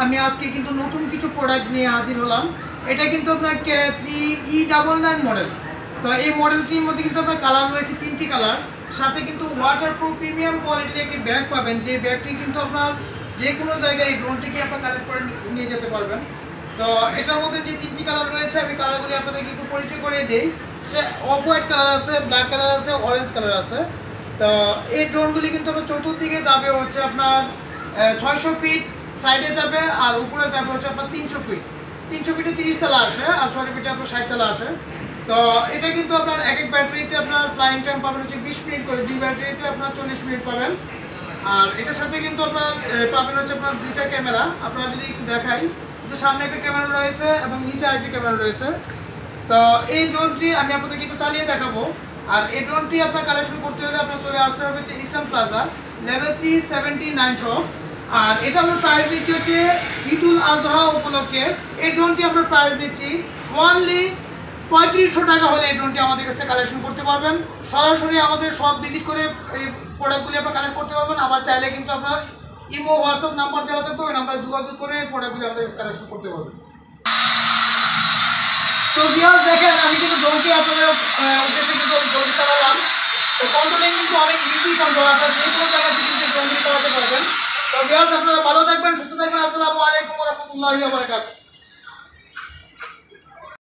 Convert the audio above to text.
আমি আজকে কিন্তু নতুন কিছু প্রোডাক্ট নিয়ে হাজির হলাম। এটা কিন্তু আপনার K3E99 মডেল। তো এই মডেলটির মধ্যে কিন্তু আপনার কালার রয়েছে 3টি কালার, সাথে কিন্তু ওয়াটারপ্রুফ প্রিমিয়াম কোয়ালিটির একটি ব্যাগ পাবেন, যে ব্যাগটি কিন্তু আপনার যে কোনো জায়গায় এই ড্রোনটিকে আপনার কালেক্ট করে নিয়ে যেতে পারবেন। তো এটার মধ্যে যে 3টি কালার রয়েছে আমি কালারগুলি আপনাদেরকে একটু পরিচয় করে দিই। সে অফ হোয়াইট কালার আছে, ব্ল্যাক কালার আছে, অরেঞ্জ কালার আছে। তো এই ড্রোনগুলি কিন্তু আপনার চতুর্দিকে যাবে হচ্ছে আপনার 600 ফিট সাইডে যাবে, আর উপরে যাবে হচ্ছে আপনার 300 ফিট। 300 ফিটে 30 তালা আসে, আর 600 ফিটে আপনার 60 তালা আসে। তো এটা কিন্তু আপনার এক এক ব্যাটারিতে আপনার ফ্লাইং টাইম পাবেন হচ্ছে 20 মিনিট করে, 2 ব্যাটারিতে আপনার 40 মিনিট পাবেন। আর এটার সাথে কিন্তু আপনার পাবেন হচ্ছে আপনার 2টা ক্যামেরা। আপনারা যদি একটু দেখাই যে সামনে একটা ক্যামেরা রয়েছে এবং নিচে আরেকটি ক্যামেরা রয়েছে। তো এই ড্রোনটি আমি আপনাদেরকে একটু চালিয়ে দেখাবো। আর এই ড্রোনটি আপনার কালেকশন করতে হলে আপনার চলে আসতে হবে হচ্ছে ইস্টার্ন প্লাজা লেভেল 379 শপ। আর এটা আমরা প্রাইস দিচ্ছি হচ্ছে ঈদুল আজহা উপলক্ষে। এই ড্রোনটি আমরা প্রাইস দিচ্ছি অনলি 3500 টাকা হলে এই ড্রোনটি আমাদের কাছে কালেকশন করতে পারবেন। সরাসরি আমাদের শপ ভিজিট করে এই প্রোডাক্টগুলি আপনার কালেক্ট করতে পারবেন। আবার চাইলে কিন্তু আপনার ইমো হোয়াটসঅ্যাপ নাম্বার দেওয়া থাকবে, ওই নাম্বারে যোগাযোগ করে প্রোডাক্টগুলি আমাদের কাছে কালেকশন করতে পারবেন। তো ভিউয়ার্স দেখেন, আমি কিন্তু ড্রোনটি আপনাদের উদ্দেশ্যে কিন্তু ড্রোনটি চালালাম। তো কন্ট্রোলিং কিন্তু অনেক ইজি কন্ট্রোল, আপনারা যে কোনো জায়গায় কিন্তু ড্রোনটি চালাতে পারবেন। তো ভিউয়ার্স আপনারা ভালো থাকবেন, সুস্থ থাকবেন। আসসালামু আলাইকুম ওয়া রাহমাতুল্লাহি ওয়া বারাকাতুহু।